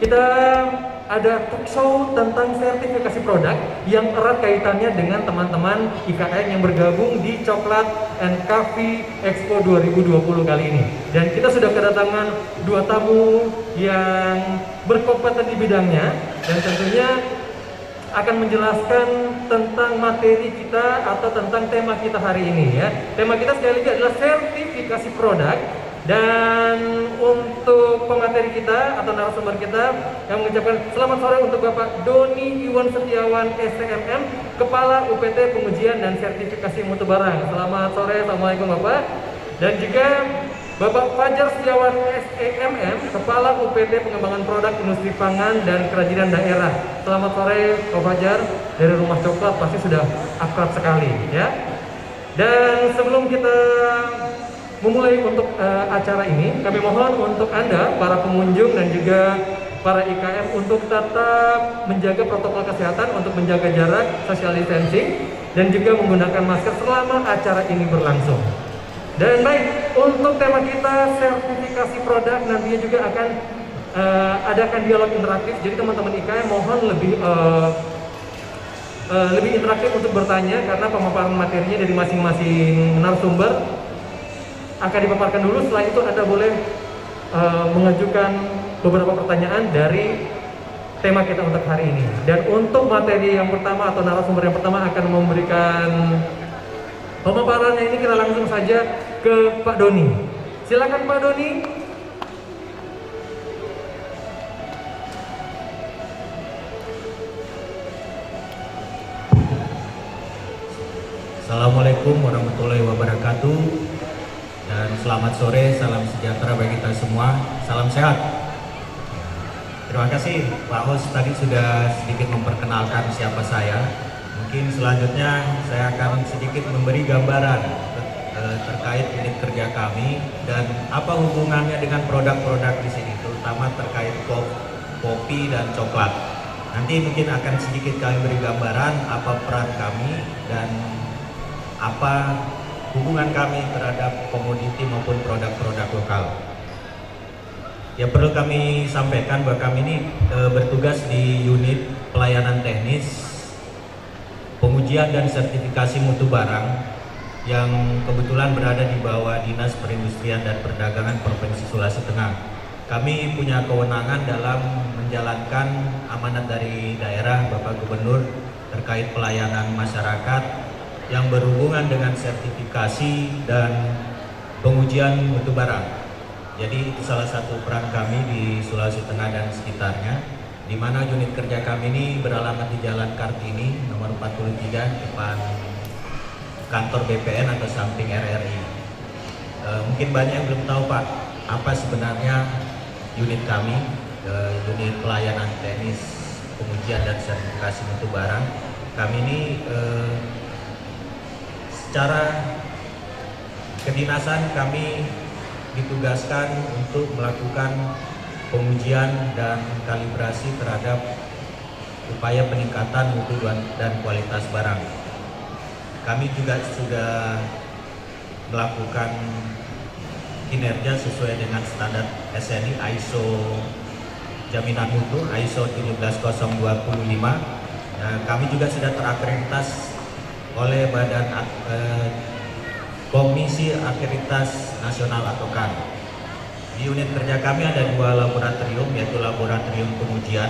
kita ada talk show tentang sertifikasi produk yang erat kaitannya dengan teman-teman IKM yang bergabung di Coklat and Coffee Expo 2020 kali ini. Dan kita sudah kedatangan dua tamu yang berkompeten di bidangnya dan tentunya akan menjelaskan tentang materi kita atau tentang tema kita hari ini ya. Tema kita sekali lagi adalah sertifikasi produk. Dan untuk pemateri kita atau narasumber kita yang mengucapkan selamat sore untuk Bapak Doni Iwan Setiawan STMM, Kepala UPT Pengujian dan Sertifikasi Mutu Barang. Selamat sore, Assalamualaikum Bapak. Dan juga Bapak Fajar Setiawan SEMM, Kepala UPT Pengembangan Produk Industri Pangan dan Kerajinan Daerah. Selamat sore Pak Fajar, dari Rumah Coklat pasti sudah akrab sekali ya. Dan sebelum kita memulai untuk acara ini, kami mohon untuk Anda, para pengunjung dan juga para IKM untuk tetap menjaga protokol kesehatan, untuk menjaga jarak, social distancing, dan juga menggunakan masker selama acara ini berlangsung. Dan baik, untuk tema kita sertifikasi produk nantinya juga akan adakan dialog interaktif. Jadi teman-teman IKM mohon lebih interaktif untuk bertanya karena pemaparan materinya dari masing-masing narasumber akan dipaparkan dulu. Setelah itu Anda boleh mengajukan beberapa pertanyaan dari tema kita untuk hari ini. Dan untuk materi yang pertama atau narasumber yang pertama akan memberikan pemaparannya ini, kita langsung saja ke Pak Doni. Silakan Pak Doni. Assalamualaikum warahmatullahi wabarakatuh. Dan selamat sore, salam sejahtera bagi kita semua, salam sehat. Terima kasih Pak Host tadi sudah sedikit memperkenalkan siapa saya. Mungkin selanjutnya saya akan sedikit memberi gambaran terkait unit kerja kami dan apa hubungannya dengan produk-produk di sini, terutama terkait kopi dan coklat. Nanti mungkin akan sedikit kami beri gambaran apa peran kami dan apa hubungan kami terhadap komoditi maupun produk-produk lokal. Ya, perlu kami sampaikan bahwa kami ini bertugas di unit pelayanan teknis, pengujian dan sertifikasi mutu barang yang kebetulan berada di bawah Dinas Perindustrian dan Perdagangan Provinsi Sulawesi Tengah. Kami punya kewenangan dalam menjalankan amanat dari daerah Bapak Gubernur terkait pelayanan masyarakat yang berhubungan dengan sertifikasi dan pengujian mutu barang. Jadi itu salah satu peran kami di Sulawesi Tengah dan sekitarnya, di mana unit kerja kami ini beralamat di Jalan Kartini nomor 43 depan kantor BPN atau samping RRI. Mungkin banyak yang belum tahu Pak, apa sebenarnya unit kami, unit pelayanan teknis pengujian dan sertifikasi mutu barang. Kami ini secara kedinasan kami ditugaskan untuk melakukan pengujian dan kalibrasi terhadap upaya peningkatan mutu dan kualitas barang. Kami juga sudah melakukan kinerja sesuai dengan standar SNI ISO jaminan mutu ISO 17025. Kami juga sudah terakreditasi oleh Badan Komisi Akreditas Nasional atau KAN. Di unit kerja kami ada dua laboratorium, yaitu laboratorium pengujian,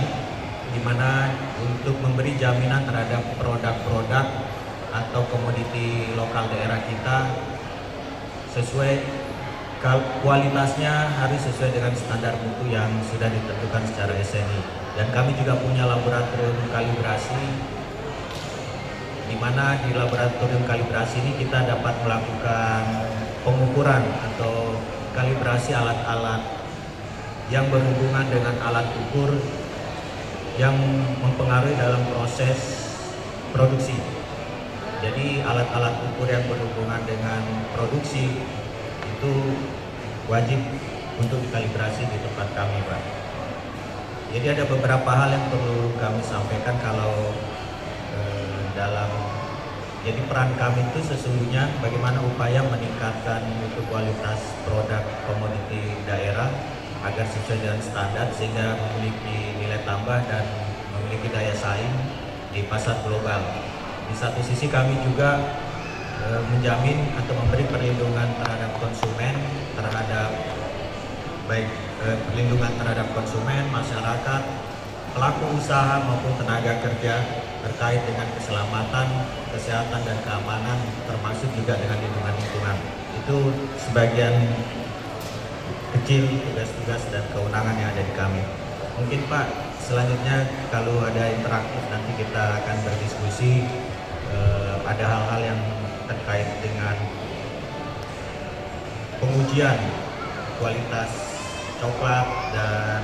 di mana untuk memberi jaminan terhadap produk-produk atau komoditi lokal daerah kita sesuai kualitasnya harus sesuai dengan standar mutu yang sudah ditentukan secara SNI. Dan kami juga punya laboratorium kalibrasi, di mana di laboratorium kalibrasi ini kita dapat melakukan pengukuran atau kalibrasi alat-alat yang berhubungan dengan alat ukur yang mempengaruhi dalam proses produksi. Jadi alat-alat ukur yang berhubungan dengan produksi itu wajib untuk dikalibrasi di tempat kami, Pak. Jadi ada beberapa hal yang perlu kami sampaikan kalau jadi peran kami itu sesungguhnya bagaimana upaya meningkatkan mutu kualitas produk komoditi daerah agar sesuai dengan standar sehingga memiliki nilai tambah dan memiliki daya saing di pasar global. Di satu sisi kami juga menjamin atau memberi perlindungan terhadap konsumen, terhadap baik perlindungan terhadap konsumen, masyarakat, pelaku usaha maupun tenaga kerja terkait dengan keselamatan, kesehatan dan keamanan, termasuk juga dengan lingkungan. Itu sebagian kecil tugas-tugas dan kewenangan yang ada di kami. Mungkin Pak, selanjutnya kalau ada interaktif nanti kita akan berdiskusi, ada hal-hal yang terkait dengan pengujian kualitas coklat dan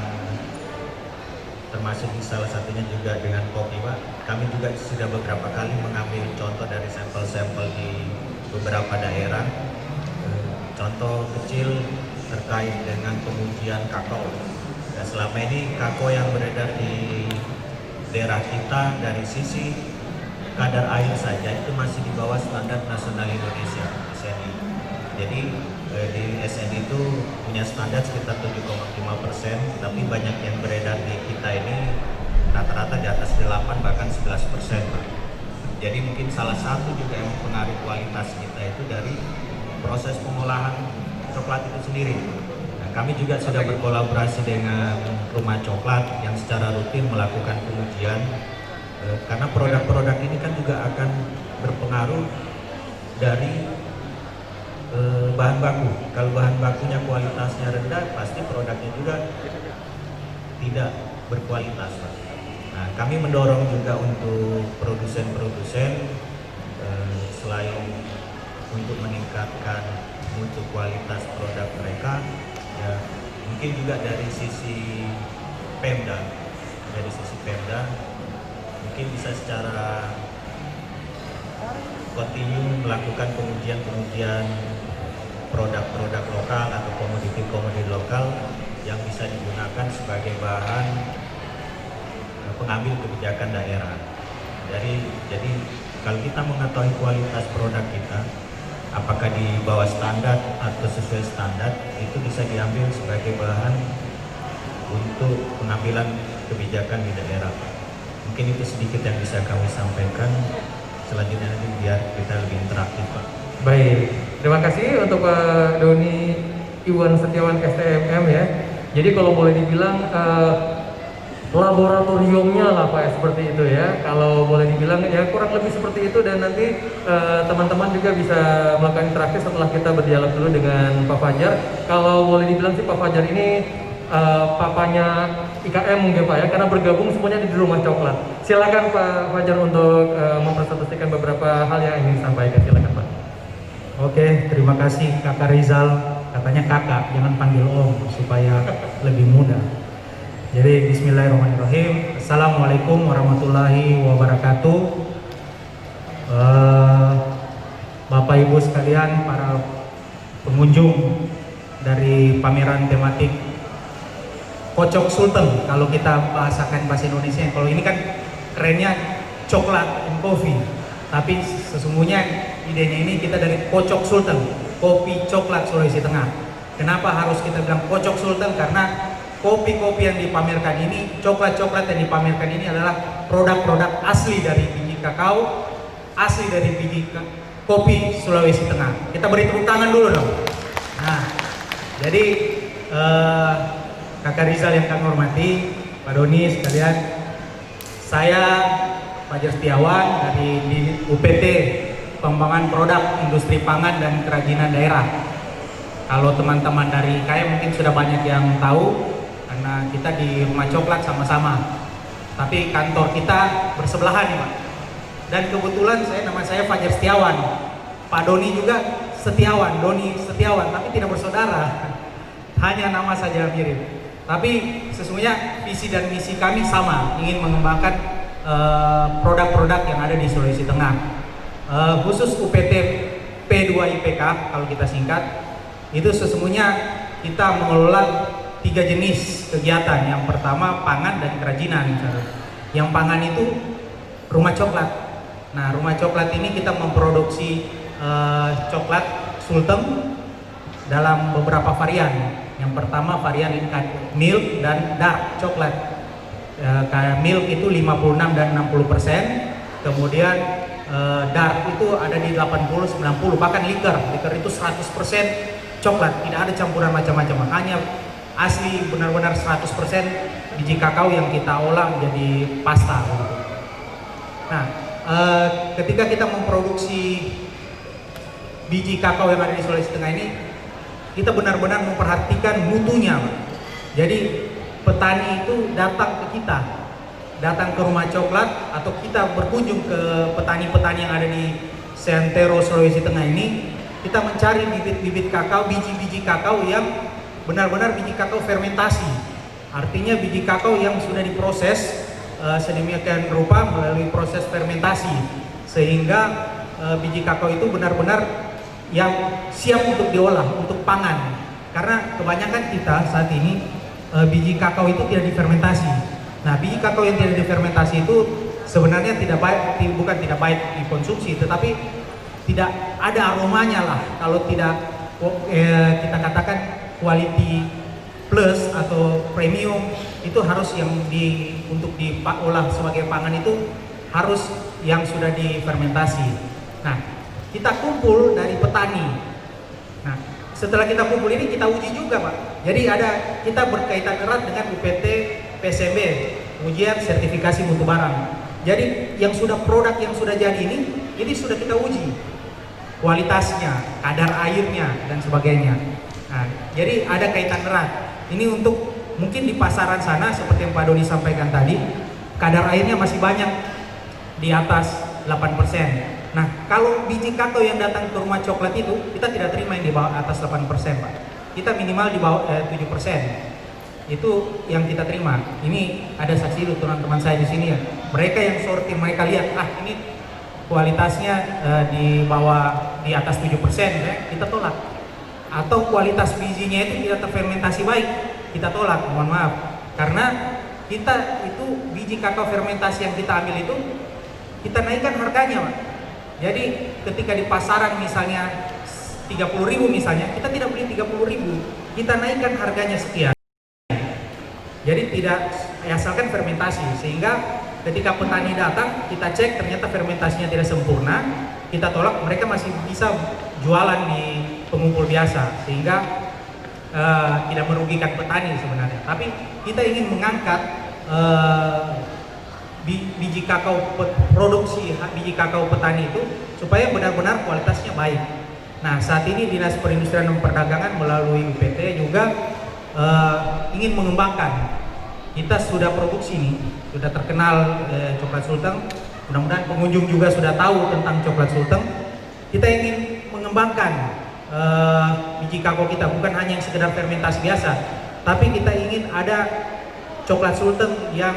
termasuk salah satunya juga dengan kopi Pak. Kami juga sudah beberapa kali mengambil contoh dari sampel-sampel di beberapa daerah. Contoh kecil terkait dengan pengujian kakao. Dan selama ini kakao yang beredar di daerah kita dari sisi kadar air saja itu masih di bawah standar nasional Indonesia SNI. Jadi di SNI itu punya standar sekitar 7,5%, tapi banyak yang beredar di kita ini rata-rata di atas 8 bahkan 11%. Pak. Jadi mungkin salah satu juga yang mempengaruhi kualitas kita itu dari proses pengolahan coklat itu sendiri. Nah, kami juga sudah berkolaborasi dengan rumah coklat yang secara rutin melakukan pengujian karena produk-produk ini kan juga akan berpengaruh dari bahan baku. Kalau bahan bakunya kualitasnya rendah, pasti produknya juga tidak berkualitas. Nah, kami mendorong juga untuk produsen-produsen selain untuk meningkatkan mutu kualitas produk mereka, ya mungkin juga dari sisi Pemda, mungkin bisa secara kontinu melakukan pengujian produk-produk lokal atau komoditi-komoditi lokal yang bisa digunakan sebagai bahan pengambil kebijakan daerah. Jadi kalau kita mengetahui kualitas produk kita, apakah di bawah standar atau sesuai standar, itu bisa diambil sebagai bahan untuk pengambilan kebijakan di daerah. Mungkin itu sedikit yang bisa kami sampaikan. Selanjutnya nanti biar kita lebih interaktif Pak. Baik, terima kasih untuk Pak Doni Iwan Setiawan STMM ya. Jadi kalau boleh dibilang laboratoriumnya lah Pak seperti itu ya. Kalau boleh dibilang ya kurang lebih seperti itu, dan nanti teman-teman juga bisa melakukan interaksi setelah kita berdialog dulu dengan Pak Fajar. Kalau boleh dibilang sih Pak Fajar ini papanya IKM mungkin Pak ya, karena bergabung semuanya di rumah coklat. Silakan Pak Fajar untuk mempresentasikan beberapa hal yang ingin disampaikan. Silakan Pak. Oke, terima kasih Kakak Rizal. Katanya kakak, jangan panggil om supaya lebih mudah. Jadi bismillahirrahmanirrahim. Assalamualaikum warahmatullahi wabarakatuh. Bapak Ibu sekalian, para pengunjung dari pameran tematik Kocok Sultan, kalau kita bahasakan bahasa Indonesia. Kalau ini kan kerennya coklat and coffee, tapi sesungguhnya idenya ini kita dari Kocok Sultan, kopi coklat Sulawesi Tengah. Kenapa harus kita bilang Kocok Sultan? Karena kopi-kopi yang dipamerkan ini, coklat-coklat yang dipamerkan ini adalah produk-produk asli dari biji kakao, asli dari biji kopi Sulawesi Tengah. Kita beri tepuk tangan dulu dong. Nah, jadi Kakak Rizal yang kami hormati, Pak Doni sekalian, saya Fajar Setiawan dari UPT Pengembangan Produk Industri Pangan dan Kerajinan Daerah. Kalau teman-teman dari IKM mungkin sudah banyak yang tahu karena kita di rumah coklat sama-sama. Tapi kantor kita bersebelahan nih Pak. Dan kebetulan nama saya Fajar Setiawan. Pak Doni juga Setiawan, Doni Setiawan, tapi tidak bersaudara. Hanya nama saja mirip. Tapi sesungguhnya visi dan misi kami sama, ingin mengembangkan produk-produk yang ada di Sulawesi Tengah. Khusus UPT P2 IPK kalau kita singkat, itu sesungguhnya kita mengelola 3 jenis kegiatan. Yang pertama pangan dan kerajinan. Yang pangan itu rumah coklat. Nah, rumah coklat ini kita memproduksi coklat Sultan dalam beberapa varian. Yang pertama varian milk dan dark coklat. Kayak milk itu 56 dan 60%, kemudian dark itu ada di 80, 90, bahkan liker itu 100% coklat, tidak ada campuran macam-macam, hanya asli benar-benar 100% biji kakao yang kita olah menjadi pasta. Nah, ketika kita memproduksi biji kakao yang ada di Sulawesi Tengah ini, kita benar-benar memperhatikan mutunya. Jadi petani itu datang ke kita, datang ke rumah coklat, atau kita berkunjung ke petani-petani yang ada di Santero Sulawesi Tengah ini, kita mencari bibit-bibit kakao, biji-biji kakao yang benar-benar biji kakao fermentasi. Artinya biji kakao yang sudah diproses sedemikian rupa melalui proses fermentasi, sehingga biji kakao itu benar-benar yang siap untuk diolah, untuk pangan. Karena kebanyakan kita saat ini biji kakao itu tidak difermentasi. Nah, biji kakao yang tidak difermentasi itu sebenarnya tidak baik, bukan tidak baik dikonsumsi, tetapi tidak ada aromanya lah. Kalau tidak kita katakan quality plus atau premium, itu harus yang untuk diolah sebagai pangan itu harus yang sudah difermentasi. Nah, kita kumpul dari petani. Nah, setelah kita kumpul ini kita uji juga, Pak. Jadi kita berkaitan erat dengan UPT PSMB, ujian sertifikasi mutu barang. Jadi yang produk yang sudah jadi ini sudah kita uji kualitasnya, kadar airnya dan sebagainya. Nah, jadi ada kaitan erat. Ini untuk mungkin di pasaran sana seperti yang Pak Doni sampaikan tadi, kadar airnya masih banyak di atas 8%. Nah, kalau biji kakao yang datang ke rumah coklat itu kita tidak terima yang di bawah atas 8%, Pak. Kita minimal di bawah 7%. Itu yang kita terima. Ini ada saksi teman-teman saya di sini ya. Mereka yang sortir, mereka lihat, ini kualitasnya di bawah, di atas 7%, ya, kita tolak. Atau kualitas bijinya itu tidak terfermentasi baik, kita tolak, mohon maaf. Karena kita itu biji kakao fermentasi yang kita ambil itu kita naikkan harganya, Pak. Jadi ketika di pasaran misalnya 30.000 misalnya, kita tidak beli 30.000, kita naikkan harganya sekian. Jadi tidak asalkan fermentasi, sehingga ketika petani datang kita cek ternyata fermentasinya tidak sempurna, kita tolak, mereka masih bisa jualan di pengumpul biasa, sehingga tidak merugikan petani sebenarnya. Tapi kita ingin mengangkat biji kakao, produksi biji kakao petani itu supaya benar-benar kualitasnya baik. Nah, saat ini Dinas Perindustrian dan Perdagangan melalui UPT juga ingin mengembangkan. Kita sudah produksi nih, sudah terkenal coklat Sulteng. Mudah-mudahan pengunjung juga sudah tahu tentang coklat Sulteng. Kita ingin mengembangkan biji kakao kita, bukan hanya yang sekedar fermentasi biasa, tapi kita ingin ada coklat Sulteng yang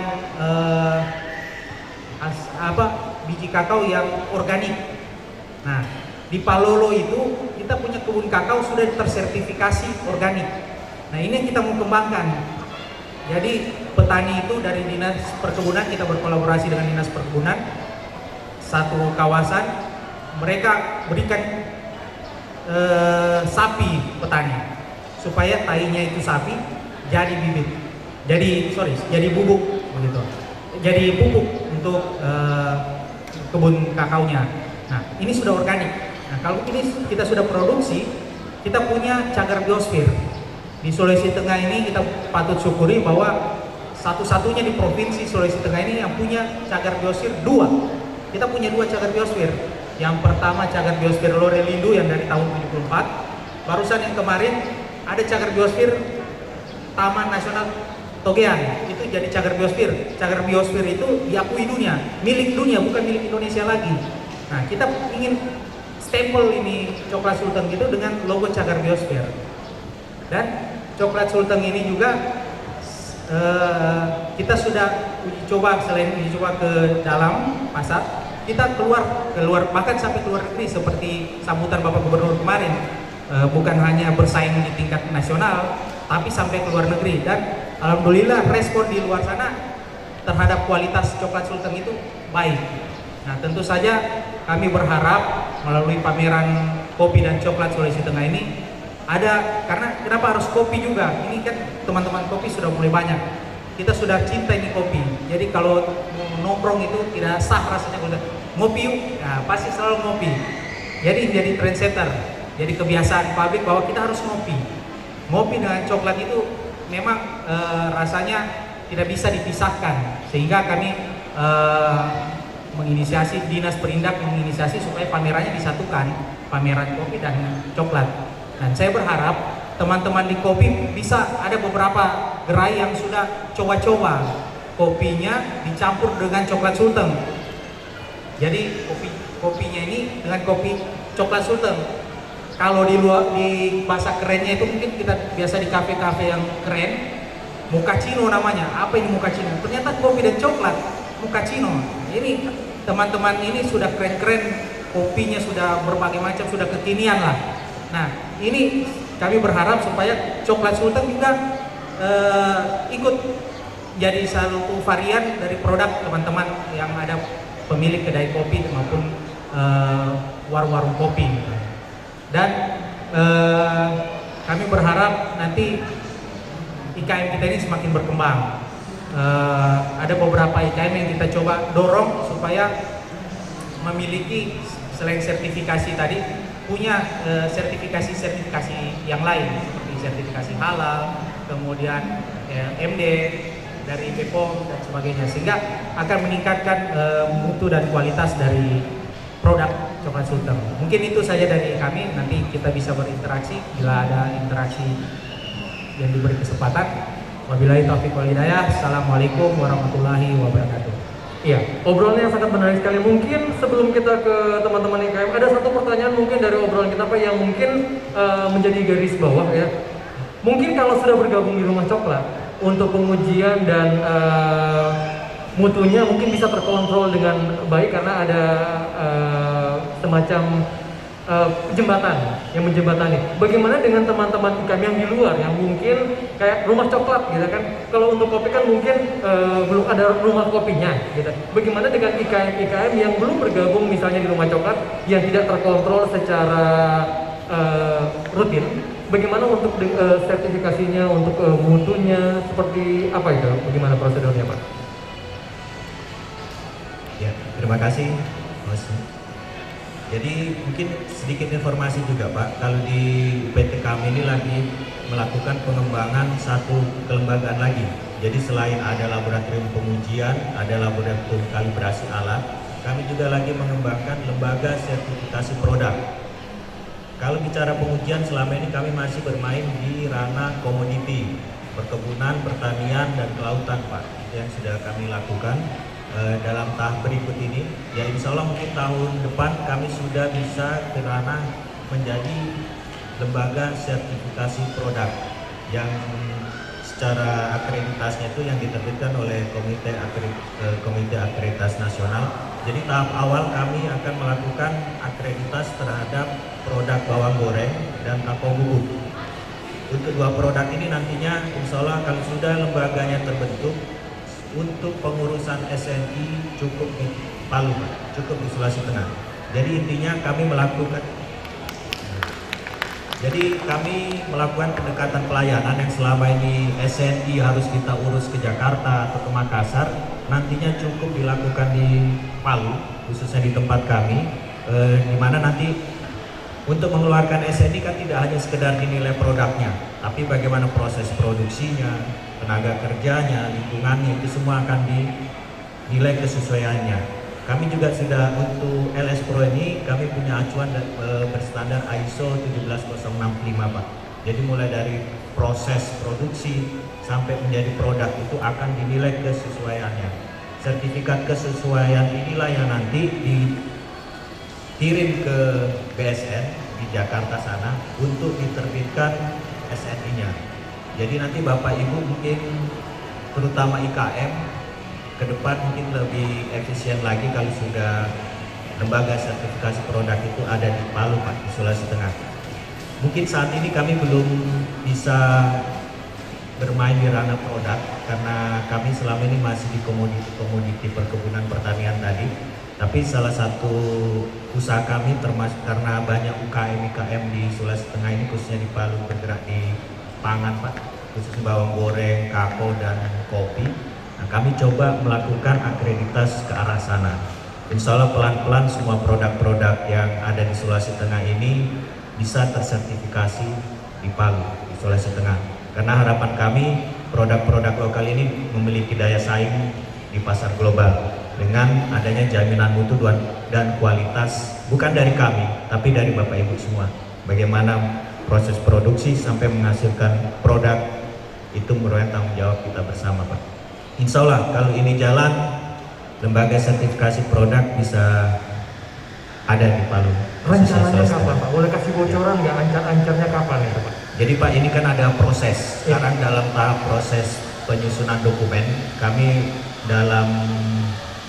biji kakao yang organik. Nah, di Palolo itu kita punya kebun kakao sudah tersertifikasi organik. Nah, ini yang kita mau kembangkan. Jadi petani itu dari Dinas Perkebunan, kita berkolaborasi dengan Dinas Perkebunan, satu kawasan, mereka berikan sapi petani supaya tainya itu sapi jadi bibit, jadi bubuk begitu, jadi pupuk untuk kebun kakaonya. Nah, ini sudah organik. Nah, kalau ini kita sudah produksi, kita punya cagar biosfer di Sulawesi Tengah ini. Kita patut syukuri bahwa satu-satunya di provinsi Sulawesi Tengah ini yang punya cagar biosfer 2. Kita punya 2 cagar biosfer. Yang pertama cagar biosfer Lorelindo yang dari tahun 74. Barusan yang kemarin ada cagar biosfer Taman Nasional Togean, itu jadi cagar biosfer. Cagar biosfer itu diakui dunia, milik dunia, bukan milik Indonesia lagi. Nah, kita ingin stempel ini coklat Sulteng itu dengan logo cagar biosfer. Dan coklat Sulteng ini juga kita sudah uji coba, selain uji coba ke dalam pasar, kita keluar bahkan sampai keluar negeri seperti sambutan Bapak Gubernur kemarin. Bukan hanya bersaing di tingkat nasional, tapi sampai ke luar negeri. Dan alhamdulillah respon di luar sana terhadap kualitas coklat Sulteng itu baik. Nah, tentu saja kami berharap melalui pameran kopi dan coklat Sulawesi Tengah ini ada, karena kenapa harus kopi juga? Ini kan teman-teman kopi sudah mulai banyak. Kita sudah cinta ini kopi. Jadi kalau mau nongkrong itu tidak sah rasanya kalau ngopi yuk, nah, pasti selalu ngopi. Jadi jadi trendsetter. Jadi kebiasaan pabrik bahwa kita harus ngopi. Ngopi dengan coklat itu memang rasanya tidak bisa dipisahkan. Sehingga kami menginisiasi, Dinas Perindak menginisiasi supaya pamerannya disatukan, pameran kopi dan coklat. Dan saya berharap teman-teman di kopi bisa ada beberapa gerai yang sudah coba-coba kopinya dicampur dengan coklat Sulteng. Jadi kopinya ini dengan kopi coklat Sulteng. Kalau di luar, di bahasa kerennya itu mungkin kita biasa di kafe-kafe yang keren, mochaccino namanya. Apa ini mochaccino? Ternyata kopi dan coklat, mochaccino. Ini teman-teman ini sudah keren-keren, kopinya sudah berbagai macam, sudah kekinian lah. Nah, ini kami berharap supaya coklat Sulteng juga ikut jadi satu varian dari produk teman-teman yang ada pemilik kedai kopi maupun warung-warung kopi. Dan kami berharap nanti IKM kita ini semakin berkembang. Ada beberapa IKM yang kita coba dorong supaya memiliki selain sertifikasi tadi, punya sertifikasi yang lain seperti sertifikasi halal, kemudian MD dari BPOM dan sebagainya, sehingga akan meningkatkan mutu dan kualitas dari produk coklat Sulteng. Mungkin itu saja dari kami, nanti kita bisa berinteraksi bila ada interaksi yang diberi kesempatan. Wabillahi taufiq wal hidayah. Assalamualaikum warahmatullahi wabarakatuh. Iya, obrolannya sangat menarik sekali. Mungkin sebelum kita ke teman-teman IKM, ada satu pertanyaan mungkin dari obrolan kita Pak yang mungkin menjadi garis bawah ya. Mungkin kalau sudah bergabung di Rumah Coklat, untuk pengujian dan mutunya mungkin bisa terkontrol dengan baik karena ada semacam jembatan yang menjembatani. Bagaimana dengan teman-teman IKM yang di luar yang mungkin kayak Rumah Coklat gitu kan? Kalau untuk kopi kan mungkin belum ada rumah kopinya gitu. Bagaimana dengan IKM yang belum bergabung misalnya di Rumah Coklat yang tidak terkontrol secara rutin? Bagaimana untuk sertifikasinya, untuk mutunya seperti apa itu? Bagaimana prosedurnya Pak? Ya, terima kasih Mas. Jadi mungkin sedikit informasi juga Pak, kalau di PT kami ini lagi melakukan pengembangan satu kelembagaan lagi. Jadi selain ada laboratorium pengujian, ada laboratorium kalibrasi alat, kami juga lagi mengembangkan lembaga sertifikasi produk. Kalau bicara pengujian, selama ini kami masih bermain di ranah komoditi, perkebunan, pertanian, dan kelautan Pak. Itu yang sudah kami lakukan. Dalam tahap berikut ini, ya insya Allah mungkin tahun depan kami sudah bisa ke ranah menjadi lembaga sertifikasi produk yang secara akreditasinya itu yang diterbitkan oleh Komite Akreditasi Nasional. Jadi tahap awal kami akan melakukan akreditasi terhadap produk bawang goreng dan tapo bubuk. Untuk dua produk ini nantinya insya Allah kalau sudah lembaganya terbentuk, untuk pengurusan SNI cukup di Palu, cukup di Sulawesi Tengah. Jadi intinya kami melakukan pendekatan pelayanan yang selama ini SNI harus kita urus ke Jakarta atau ke Makassar, nantinya cukup dilakukan di Palu, khususnya di tempat kami, di mana nanti untuk mengeluarkan SNI kan tidak hanya sekedar dinilai produknya, tapi bagaimana proses produksinya, tenaga kerjanya, lingkungannya, itu semua akan dinilai kesesuaiannya. Kami juga sudah untuk LS Pro ini kami punya acuan berstandar ISO 17065 Pak. Jadi mulai dari proses produksi sampai menjadi produk itu akan dinilai kesesuaiannya. Sertifikat kesesuaian inilah yang nanti dikirim ke BSN di Jakarta sana untuk diterbitkan SNI-nya. Jadi nanti Bapak Ibu mungkin terutama IKM ke depan mungkin lebih efisien lagi kalau sudah lembaga sertifikasi produk itu ada di Palu Pak, di Sulawesi Tengah. Mungkin saat ini kami belum bisa bermain di ranah produk karena kami selama ini masih di komoditi perkebunan pertanian tadi. Tapi salah satu usaha kami termasuk karena banyak UKM di Sulawesi Tengah ini, khususnya di Palu, bergerak di pangan Pak, khususnya bawang goreng, kakao dan kopi. Nah, kami coba melakukan akreditas ke arah sana. Insya Allah pelan-pelan semua produk-produk yang ada di Sulawesi Tengah ini bisa tersertifikasi di Palu, di Sulawesi Tengah. Karena harapan kami produk-produk lokal ini memiliki daya saing di pasar global dengan adanya jaminan mutu dan kualitas, bukan dari kami tapi dari Bapak Ibu semua. Bagaimana proses produksi sampai menghasilkan produk itu merupakan tanggung jawab kita bersama Pak. Insya Allah kalau ini jalan, lembaga sertifikasi produk bisa ada di Palu. Rencananya kapan Pak? Boleh kasih bocoran nggak ancar-ancarnya kapan ya Pak? Jadi Pak, ini kan ada proses. Sekarang dalam tahap proses penyusunan dokumen. Kami dalam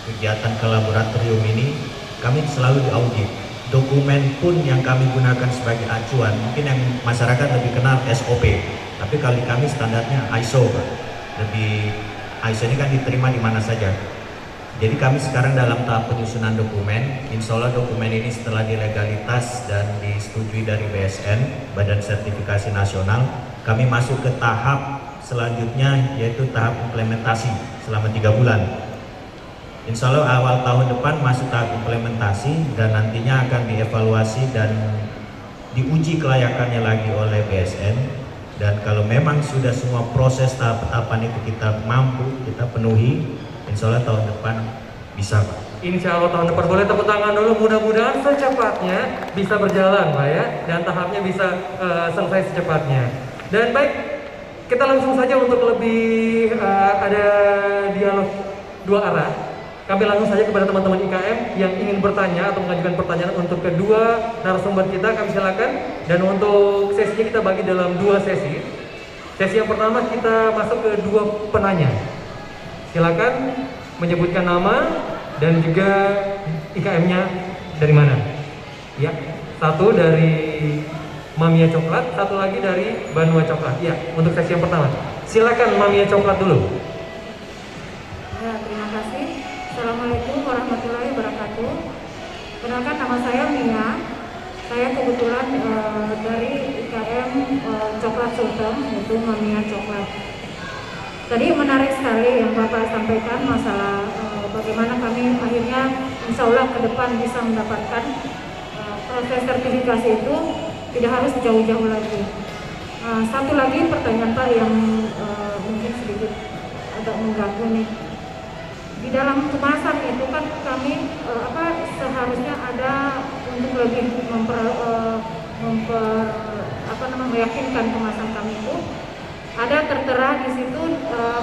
kegiatan ke laboratorium ini, kami selalu diaudit. Dokumen pun yang kami gunakan sebagai acuan, mungkin yang masyarakat lebih kenal SOP, tapi kali kami standarnya ISO Pak. Lebih ISO ini kan diterima di mana saja. Jadi kami sekarang dalam tahap penyusunan dokumen. Insya Allah dokumen ini setelah dilegalitas dan disetujui dari BSN, Badan Sertifikasi Nasional, kami masuk ke tahap selanjutnya, yaitu tahap implementasi selama 3 bulan. Insya Allah awal tahun depan masuk tahap implementasi dan nantinya akan dievaluasi dan diuji kelayakannya lagi oleh BSN. Dan kalau memang sudah semua proses tahap-tahapan itu kita mampu, kita penuhi, insya Allah tahun depan bisa Pak. Insya Allah tahun depan. Boleh tepuk tangan dulu, mudah-mudahan secepatnya bisa berjalan Pak ya, dan tahapnya bisa selesai secepatnya. Dan baik, kita langsung saja untuk lebih ada dialog dua arah. Kami langsung saja kepada teman-teman IKM yang ingin bertanya atau mengajukan pertanyaan untuk kedua narasumber kita, kami silakan. Dan untuk sesinya kita bagi dalam 2 sesi. Sesi yang pertama kita masuk ke 2 penanya. Silakan menyebutkan nama dan juga IKM-nya dari mana. Ya, satu dari Mamiya Coklat, satu lagi dari Banua Coklat. Ya, untuk sesi yang pertama. Silakan Mamiya Coklat dulu. Ya, terima kasih. Assalamualaikum warahmatullahi wabarakatuh. Kenalkan, nama saya Mia. Saya kebetulan dari IKM Coklat Sultan, yaitu Mamiya Coklat. Tadi menarik sekali yang Bapak sampaikan masalah bagaimana kami akhirnya insya Allah ke depan bisa mendapatkan proses sertifikasi itu tidak harus jauh-jauh lagi. Satu lagi pertanyaan Pak yang mungkin sedikit agak mengganggu nih. Di dalam kemasan itu kan kami seharusnya ada untuk lebih meyakinkan kemasan kami itu ada tertera di situ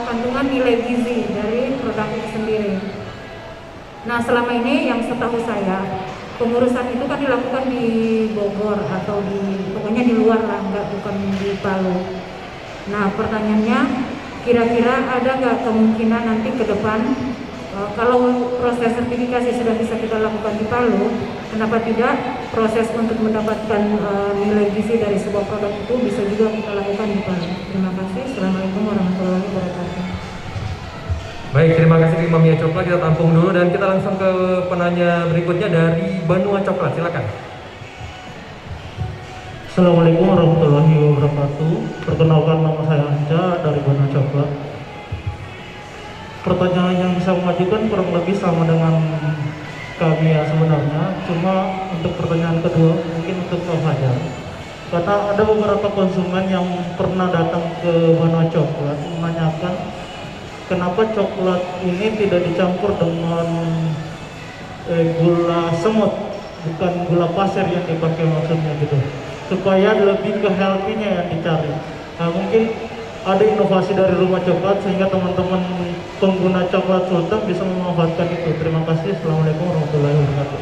kandungan nilai gizi dari produk itu sendiri. Nah, selama ini yang setahu saya pengurusan itu kan dilakukan di Bogor atau pokoknya di luar lah, bukan di Palu. Nah, pertanyaannya kira-kira ada nggak kemungkinan nanti ke depan kalau proses sertifikasi sudah bisa kita lakukan di Palu, kenapa tidak proses untuk mendapatkan nilai gizi dari sebuah produk itu bisa juga kita lakukan di Palu. Terima kasih. Assalamualaikum warahmatullahi wabarakatuh. Baik, terima kasih Mamiya Coklat. Kita tampung dulu dan kita langsung ke penanya berikutnya dari Banua Coklat. Silakan. Assalamualaikum warahmatullahi wabarakatuh. Perkenalkan, nama saya Anca dari Banua Coklat. Pertanyaan yang bisa mengajukan kurang lebih sama dengan kami ya sebenarnya. Cuma untuk pertanyaan kedua mungkin untuk Pak Fajar. Karena ada beberapa konsumen yang pernah datang ke Banua Coklat menanyakan kenapa coklat ini tidak dicampur dengan gula semut, bukan gula pasir yang dipakai maksudnya gitu, supaya lebih ke healthy-nya yang dicari. Nah, mungkin ada inovasi dari Rumah Coklat sehingga teman-teman pengguna coklat Sultan bisa memanfaatkan itu. Terima kasih. Assalamualaikum warahmatullahi wabarakatuh.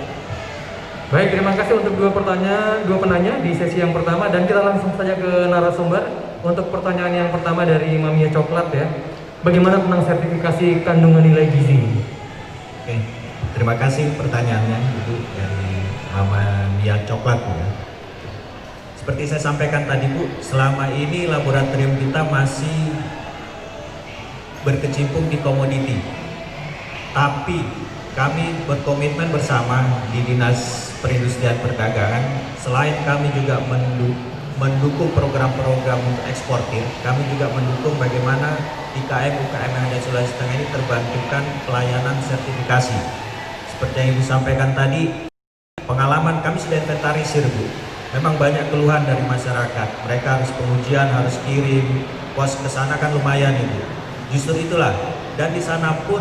Baik, terima kasih untuk dua penanya di sesi yang pertama, dan kita langsung saja ke narasumber untuk pertanyaan yang pertama dari Mamiya Coklat ya. Bagaimana tentang sertifikasi kandungan nilai gizi? Oke, terima kasih pertanyaannya Ibu dari Mamiya Coklat ya. Seperti saya sampaikan tadi Bu, selama ini laboratorium kita masih berkecimpung di komoditi. Tapi kami berkomitmen bersama di Dinas Perindustrian Perdagangan, selain kami juga mendukung program-program untuk eksportir, kami juga mendukung bagaimana UKM yang ada di Sulawesi Tengah ini terbantukan pelayanan sertifikasi. Seperti yang Ibu sampaikan tadi, pengalaman kami sudah inventarisir, Bu. Memang banyak keluhan dari masyarakat. Mereka harus pengujian, harus kirim, kos ke sana kan lumayan Ibu. Justru itulah, dan di sana pun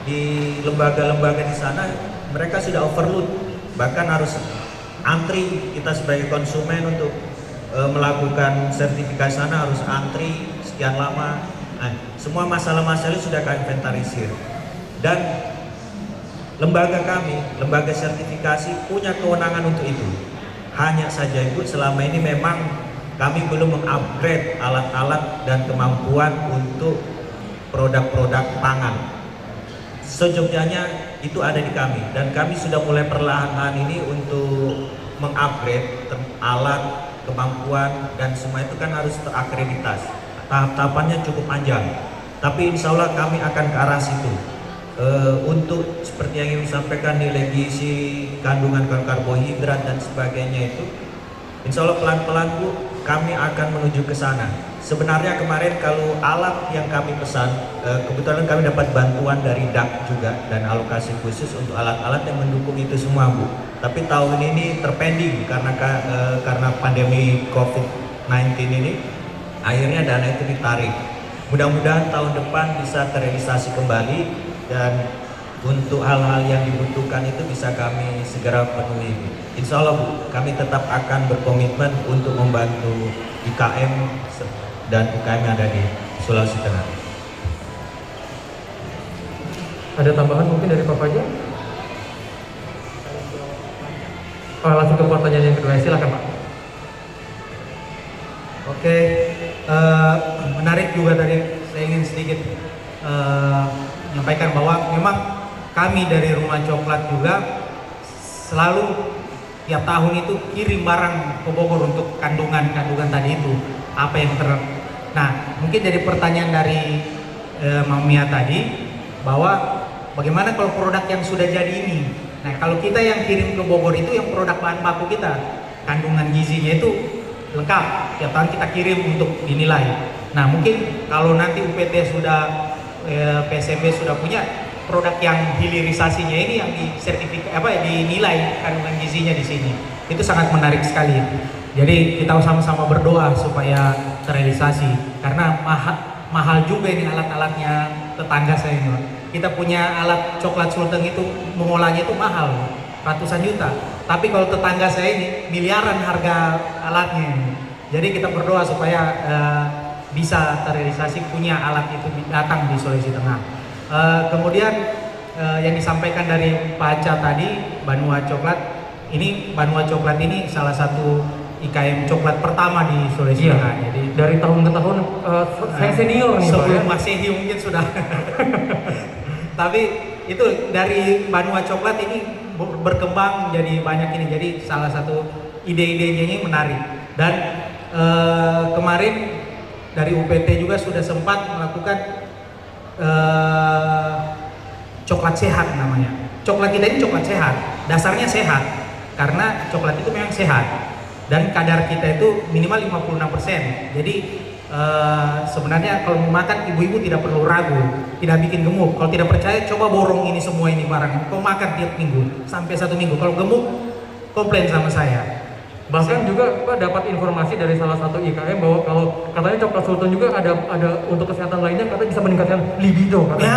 di lembaga-lembaga di sana mereka sudah overload, bahkan harus antri. Kita sebagai konsumen untuk melakukan sertifikasi sana harus antri sekian lama. Nah, semua masalah-masalah sudah kami inventarisir, dan lembaga kami, lembaga sertifikasi punya kewenangan untuk itu. Hanya saja Ibu, selama ini memang kami belum mengupgrade alat-alat dan kemampuan untuk produk-produk pangan. Sejogjanya itu ada di kami, dan kami sudah mulai perlahan-lahan ini untuk mengupgrade alat, kemampuan, dan semua itu kan harus terakreditasi. Tahap-tahapannya cukup panjang, tapi insya Allah kami akan ke arah situ. Untuk seperti yang Ibu sampaikan, nilai gizi, kandungan karbohidrat dan sebagainya itu, insya Allah pelan-pelan Bu, kami akan menuju ke sana. Sebenarnya kemarin kalau alat yang kami pesan, kebetulan kami dapat bantuan dari DAK juga dan alokasi khusus untuk alat-alat yang mendukung itu semua Bu. Tapi tahun ini terpending karena pandemi COVID-19 ini, akhirnya dana itu ditarik. Mudah-mudahan tahun depan bisa terrealisasi kembali, dan untuk hal-hal yang dibutuhkan itu bisa kami segera penuhi. Insya Allah Bu, kami tetap akan berkomitmen untuk membantu IKM dan UKM yang ada di Sulawesi Tengah. Ada tambahan mungkin dari Pak Fajar? Langsung ke pertanyaan yang kedua, silakan Pak. Oke, menarik juga tadi saya ingin sedikit menyampaikan bahwa memang kami dari Rumah Coklat juga selalu tiap tahun itu kirim barang ke Bogor untuk kandungan tadi itu apa yang Nah, mungkin jadi pertanyaan dari Mang Mia tadi bahwa bagaimana kalau produk yang sudah jadi ini. Nah, kalau kita yang kirim ke Bogor itu yang produk bahan baku kita, kandungan gizinya itu lengkap, tiap tahun kita kirim untuk dinilai. Nah, mungkin kalau nanti UPT sudah PSMB sudah punya produk yang hilirisasinya ini yang dinilai kandungan gizinya di sini. Itu sangat menarik sekali. Jadi kita sama-sama berdoa supaya terrealisasi, karena mahal juga ini alat-alatnya tetangga saya ini. Kita punya alat coklat Sulteng itu mengolahnya itu mahal, ratusan juta. Tapi kalau tetangga saya ini miliaran harga alatnya. Jadi kita berdoa supaya bisa terrealisasi punya alat itu datang di Sulawesi Tengah. Kemudian yang disampaikan dari Pak Aca tadi, Banua Coklat. Ini Banua Coklat ini salah satu IKM coklat pertama di Sulawesi Tengah. Jadi dari tahun ke tahun saya senior nih Pak. Sebelum Masehi mungkin sudah. Tapi itu dari Banua Coklat ini berkembang jadi banyak ini. Jadi salah satu ide-idenya ini menarik. Dan kemarin dari UPT juga sudah sempat melakukan coklat sehat namanya. Coklat kita ini coklat sehat, dasarnya sehat karena coklat itu memang sehat dan kadar kita itu minimal 56%. Jadi sebenarnya kalau mau makan ibu-ibu tidak perlu ragu, tidak bikin gemuk. Kalau tidak percaya coba borong ini semua ini barang, kau makan tiap minggu sampai 1 minggu. Kalau gemuk komplain sama saya. Bahkan juga Pak dapat informasi dari salah satu IKM bahwa kalau katanya coklat Sultan juga ada untuk kesehatan lainnya, katanya bisa meningkatkan libido katanya.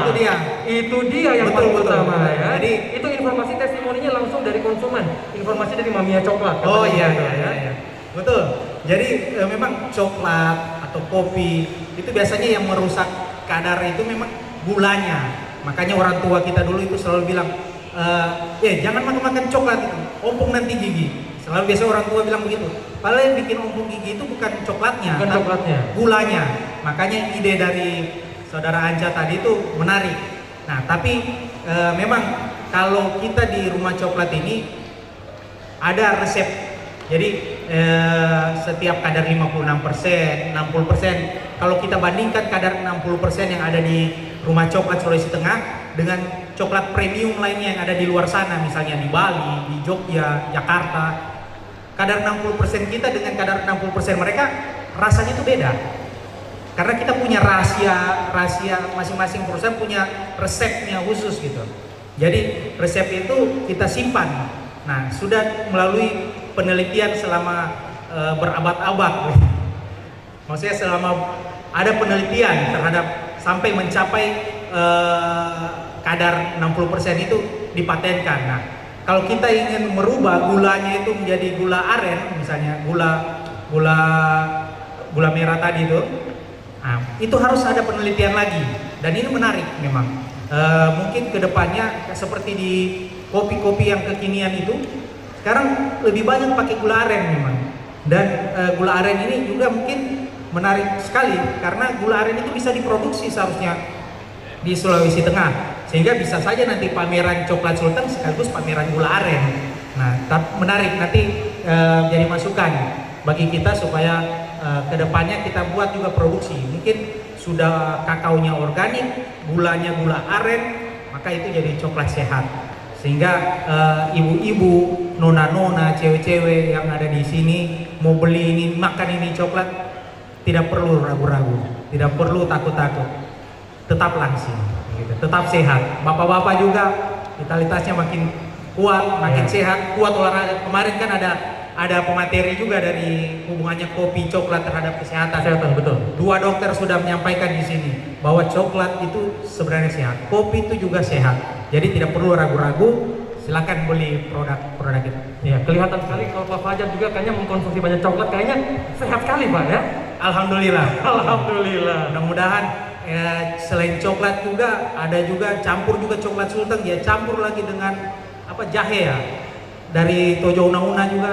Itu dia. Itu dia yang Betul, paling betul. utama ya. Jadi itu informasi testimoninya langsung dari konsumen, informasi dari Mamiya Coklat. Oh katanya iya, gitu, iya. Betul. Jadi memang coklat atau kopi itu biasanya yang merusak kadar itu memang gulanya. Makanya orang tua kita dulu itu selalu bilang, jangan makan coklat itu, ompong nanti gigi. Selalu biasa orang tua bilang begitu. Padahal yang bikin ompong gigi itu bukan coklatnya, Bukan tapi coklatnya. gulanya. Makanya ide dari saudara Anja tadi itu menarik. Nah, tapi memang kalau kita di Rumah Coklat ini ada resep. Jadi setiap kadar 56%, 60%, kalau kita bandingkan kadar 60% yang ada di Rumah Coklat Sulawesi Tengah dengan coklat premium lainnya yang ada di luar sana, misalnya di Bali, di Jogja, Jakarta. Kadar 60% kita dengan kadar 60% mereka rasanya itu beda. Karena kita punya rahasia masing-masing perusahaan punya resepnya khusus gitu. Jadi resep itu kita simpan. Nah, sudah melalui penelitian selama berabad-abad. Maksudnya selama ada penelitian terhadap sampai mencapai kadar 60% itu dipatenkan. Nah, kalau kita ingin merubah gulanya itu menjadi gula aren, misalnya gula merah tadi itu, nah, itu harus ada penelitian lagi. Dan ini menarik memang. Mungkin kedepannya seperti di kopi-kopi yang kekinian itu, sekarang lebih banyak pakai gula aren memang. Dan gula aren ini juga mungkin menarik sekali karena gula aren itu bisa diproduksi seharusnya di Sulawesi Tengah, sehingga bisa saja nanti pameran coklat sultan sekaligus pameran gula aren. Nah, menarik nanti jadi masukan bagi kita supaya kedepannya kita buat juga produksi. Mungkin sudah kakaonya organik, gulanya gula aren, maka itu jadi coklat sehat. Sehingga ibu-ibu, nona-nona, cewek-cewek yang ada di sini mau beli ini, makan ini coklat, tidak perlu ragu-ragu, tidak perlu takut-takut, tetap langsing, gitu. Tetap sehat. Bapak-bapak juga vitalitasnya makin kuat, makin sehat, kuat olahraga. Kemarin kan ada pemateri juga dari hubungannya kopi coklat terhadap kesehatan. Kesehatan, betul. 2 dokter sudah menyampaikan di sini bahwa coklat itu sebenarnya sehat, kopi itu juga sehat. Jadi tidak perlu ragu-ragu, silakan beli produk itu. Ya, kelihatan sekali kalau Pak Fajar juga kayaknya mengkonsumsi banyak coklat, kayaknya sehat sekali Pak ya. Alhamdulillah. Alhamdulillah. Mudah-mudahan selain coklat juga ada juga campur juga coklat sultan, ya campur lagi dengan jahe ya. Dari Tojo Una-Una juga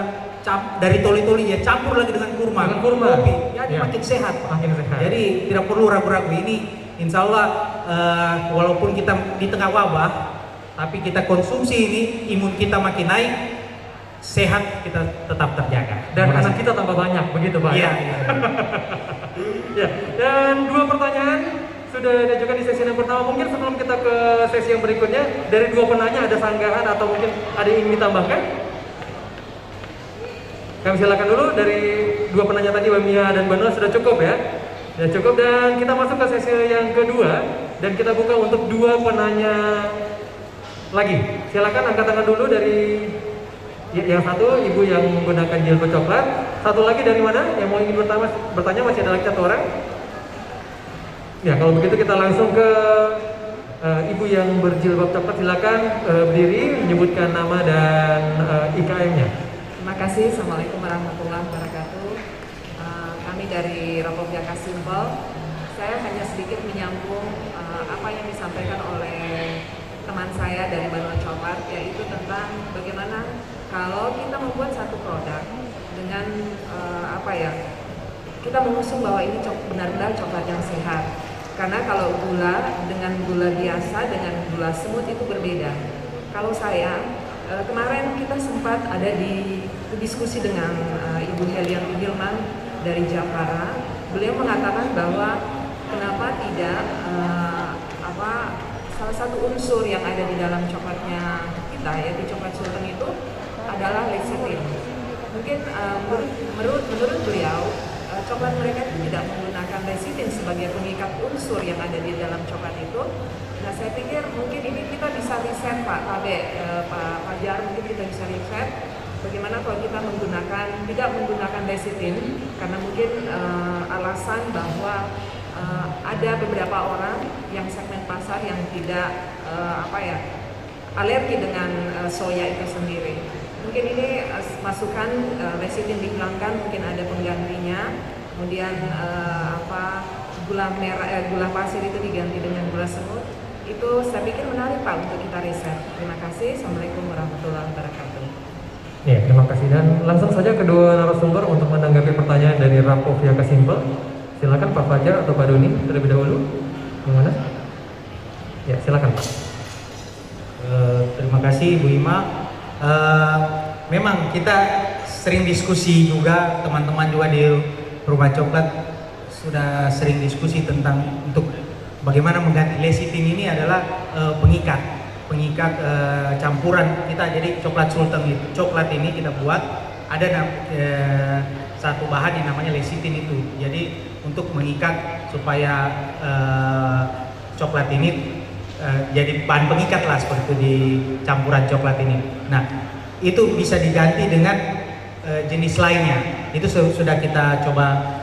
dari Toli-Toli ya campur lagi dengan kurma. Dengan kurma. Kopi. Jadi Ya. makin sehat, Pak. Makin sehat. Jadi tidak perlu ragu-ragu ini. Insya Allah walaupun kita di tengah wabah, tapi kita konsumsi ini imun kita makin naik, sehat kita tetap terjaga. Dan Terima anak kasih. kita tambah banyak, begitu Pak Iya. ya. Ya, dan 2 pertanyaan sudah diajukan di sesi yang pertama. Mungkin sebelum kita ke sesi yang berikutnya, dari 2 penanya ada sanggahan atau mungkin ada yang ingin ditambahkan? Kami silakan dulu dari 2 penanya tadi, Wamia dan Banul, sudah cukup ya? Ya cukup, dan kita masuk ke sesi yang kedua dan kita buka untuk 2 penanya lagi. Silakan angkat tangan dulu dari yang satu, ibu yang menggunakan jilbab coklat. Satu lagi dari mana yang mau ingin bertanya, masih ada lagi 1 orang. Ya, kalau begitu kita langsung ke ibu yang berjilbab coklat. Silakan berdiri, menyebutkan nama dan IKM-nya. Terima kasih. Assalamualaikum warahmatullahi wabarakatuh. Kami dari Rapopja Kasimpel. Saya hanya sedikit menyambung apa yang disampaikan oleh teman saya dari Banul Coklat, yaitu tentang bagaimana kalau kita membuat satu produk dengan kita mengusung bahwa ini benar-benar coklat yang sehat. Karena kalau gula dengan gula biasa dengan gula semut itu berbeda. Kalau saya kemarin kita sempat ada di diskusi dengan Ibu Helian Hilman dari Japara. Beliau mengatakan bahwa kenapa tidak salah satu unsur yang ada di dalam coklatnya kita, yaitu coklat sultan itu adalah lecithin. Mungkin menurut beliau coklat mereka itu tidak menggunakan lecithin sebagai pengikat unsur yang ada di dalam coklat itu. Nah, saya pikir mungkin ini kita bisa riset Pak Fajar, mungkin kita bisa riset bagaimana kalau kita tidak menggunakan lecithin, karena mungkin alasan bahwa ada beberapa orang yang segmen pasar yang tidak alergi dengan soya itu sendiri. Mungkin ini masukan lecithin dihilangkan, mungkin ada penggantinya. Kemudian gula pasir itu diganti dengan gula semut. Itu saya pikir menarik Pak untuk kita riset. Terima kasih. Assalamualaikum warahmatullahi wabarakatuh. Ya, terima kasih, dan langsung saja kedua narasumber untuk menanggapi pertanyaan dari Rapopja Kasimpel. Silakan Pak Fajar atau Pak Doni terlebih dahulu. Yang mana? Ya, silakan Pak. Terima kasih Bu Ima. Memang kita sering diskusi juga, teman-teman juga di Rumah Coklat sudah sering diskusi tentang untuk bagaimana mengganti lecithin ini adalah pengikat campuran kita. Jadi coklat sultan itu, coklat ini kita buat ada satu bahan yang namanya lecithin itu. Jadi untuk mengikat supaya coklat ini jadi bahan pengikat lah seperti itu di campuran coklat ini. Nah, itu bisa diganti dengan jenis lainnya. Itu sudah kita coba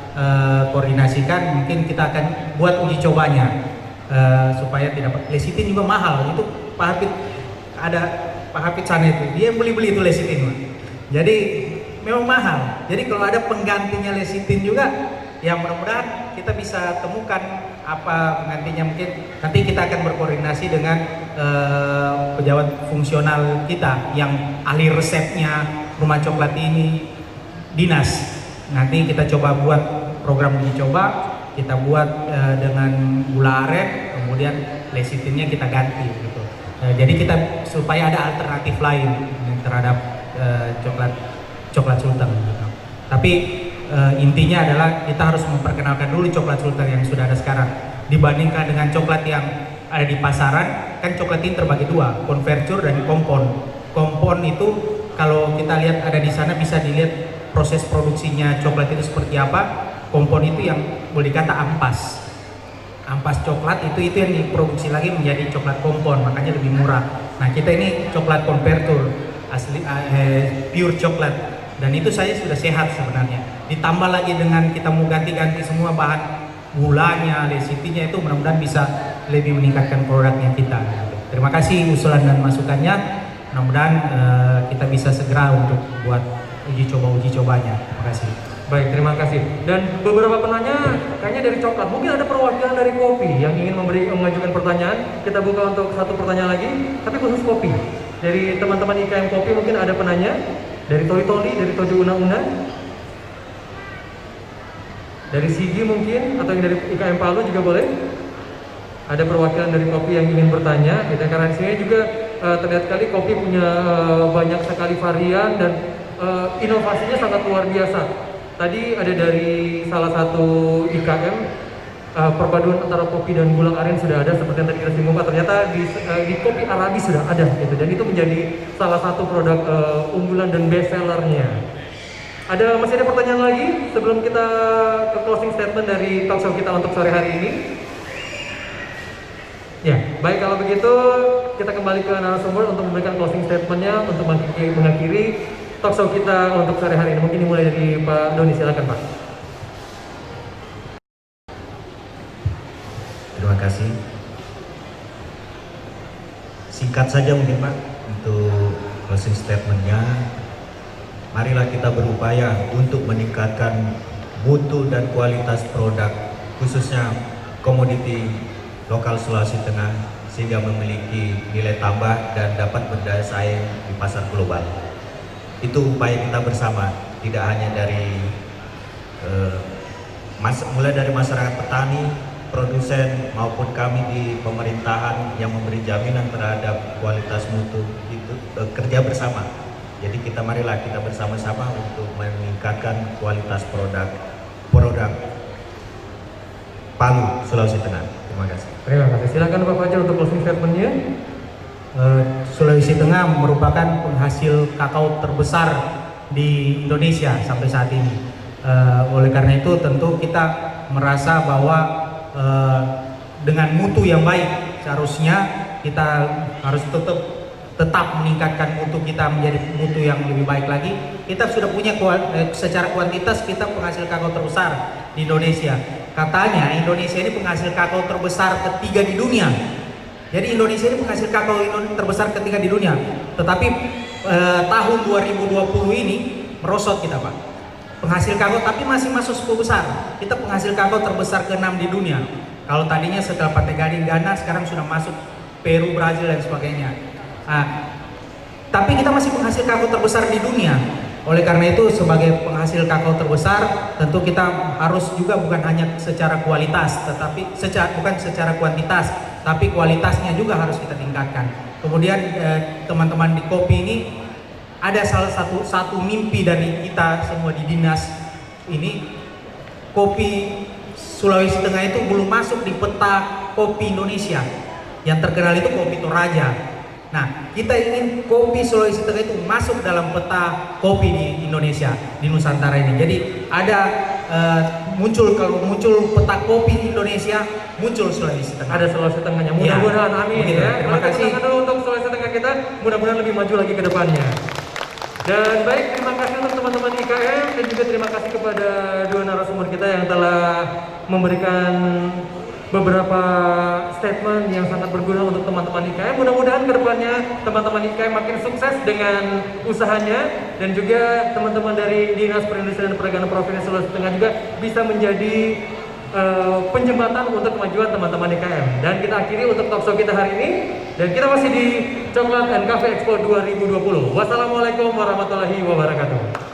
koordinasikan. Mungkin kita akan buat uji cobanya supaya tidak. Lecithin juga mahal. Itu Pak Hafid, ada Pak Hafid sana itu, dia beli itu lecithin. Jadi memang mahal. Jadi kalau ada penggantinya lecithin juga, ya mudah-mudahan kita bisa temukan apa penggantinya. Mungkin nanti kita akan berkoordinasi dengan pejabat fungsional kita yang ahli resepnya rumah coklat ini, dinas. Nanti kita coba buat program uji coba, kita buat dengan gula aren, kemudian lecithinnya kita ganti gitu. Jadi kita supaya ada alternatif lain terhadap coklat sultan gitu. Tapi intinya adalah kita harus memperkenalkan dulu coklat sultan yang sudah ada sekarang dibandingkan dengan coklat yang ada di pasaran. Kan coklat ini terbagi dua, konvertur dan kompon. Kompon itu kalau kita lihat ada di sana bisa dilihat proses produksinya coklat itu seperti apa. Kompon itu yang boleh dikata ampas coklat itu yang diproduksi lagi menjadi coklat kompon, makanya lebih murah. Nah, kita ini coklat konvertur asli pure coklat, dan itu saya sudah sehat sebenarnya. Ditambah lagi dengan kita mau ganti-ganti semua bahan gulanya, lecithinnya, itu mudah-mudahan bisa lebih meningkatkan produknya kita. Terima kasih usulan dan masukannya. Mudah-mudahan kita bisa segera untuk buat uji cobanya. Terima kasih. Baik, terima kasih. Dan beberapa penanya kayaknya dari coklat. Mungkin ada perwakilan dari kopi yang ingin mengajukan pertanyaan. Kita buka untuk satu pertanyaan lagi, tapi khusus kopi. Dari teman-teman IKM Kopi mungkin ada penanya. Dari Toli Toli, dari Tojo Una-Una, dari Sigi mungkin, atau yang dari IKM Palu juga boleh. Ada perwakilan dari kopi yang ingin bertanya. Kita karena di sini juga terlihat sekali kopi punya banyak sekali varian dan inovasinya sangat luar biasa. Tadi ada dari salah satu IKM perpaduan antara kopi dan gula aren sudah ada seperti yang tadi kita singgung Pak. Ternyata di kopi Arabi sudah ada gitu, dan itu menjadi salah satu produk unggulan dan best sellernya. Masih ada pertanyaan lagi sebelum kita ke closing statement dari talk show kita untuk sore hari ini? Ya, baik, kalau begitu kita kembali ke narasumber untuk memberikan closing statementnya untuk mengakhiri talk show kita untuk sore hari ini. Mungkin dimulai dari Pak Doni, silakan Pak. Terima kasih. Singkat saja mungkin Pak untuk closing statementnya. Marilah kita berupaya untuk meningkatkan mutu dan kualitas produk, khususnya komoditi lokal Sulawesi Tengah, sehingga memiliki nilai tambah dan dapat berdaya saing di pasar global. Itu upaya kita bersama, tidak hanya dari mulai dari masyarakat petani, produsen, maupun kami di pemerintahan yang memberi jaminan terhadap kualitas mutu. Itu kerja bersama. Jadi marilah kita bersama-sama untuk meningkatkan kualitas produk Palu, Sulawesi Tengah. Terima kasih. Terima kasih. Silakan Pak Fajar untuk closing statement-nya. Sulawesi Tengah merupakan penghasil kakao terbesar di Indonesia sampai saat ini. Oleh karena itu tentu kita merasa bahwa dengan mutu yang baik seharusnya kita harus tetap meningkatkan mutu kita menjadi mutu yang lebih baik lagi. Kita sudah punya secara kuantitas kita penghasil kakao terbesar di Indonesia. Katanya Indonesia ini penghasil kakao terbesar ketiga di dunia. Jadi Indonesia ini penghasil kakao terbesar ketiga di dunia. Tetapi tahun 2020 ini merosot kita Pak. Penghasil kakao tapi masih masuk 10 besar. Kita penghasil kakao terbesar ke-6 di dunia. Kalau tadinya setelah Pantai Gading, Ghana, sekarang sudah masuk Peru, Brazil dan sebagainya. Tapi kita masih penghasil kakao terbesar di dunia. Oleh karena itu sebagai penghasil kakao terbesar tentu kita harus juga bukan hanya secara kualitas, tetapi bukan secara kuantitas, tapi kualitasnya juga harus kita tingkatkan. Kemudian teman-teman di kopi ini ada salah satu mimpi dari kita semua di dinas ini, kopi Sulawesi Tengah itu belum masuk di peta kopi Indonesia. Yang terkenal itu kopi Toraja. Nah, kita ingin kopi Sulawesi Tengah itu masuk dalam peta kopi di Indonesia, di Nusantara ini. Jadi ada kalau muncul peta kopi Indonesia, muncul Sulawesi Tengah. Ada Sulawesi Tengahnya. Mudah-mudahan amin begitu. ya. Terima Mari kita kasih. tepuk tangan dulu untuk Sulawesi Tengah kita. Mudah-mudahan lebih maju lagi ke depannya. Dan baik, terima kasih untuk teman-teman IKM dan juga terima kasih kepada dua narasumber kita yang telah memberikan beberapa statement yang sangat berguna untuk teman-teman IKM. Mudah-mudahan kedepannya teman-teman IKM makin sukses dengan usahanya dan juga teman-teman dari Dinas Perindustrian dan Perdagangan Provinsi Sulawesi Tengah juga bisa menjadi penjembatan untuk kemajuan teman-teman IKM. Dan kita akhiri untuk talkshow kita hari ini dan kita masih di Coklat and Cafe Expo 2020. Wassalamualaikum warahmatullahi wabarakatuh.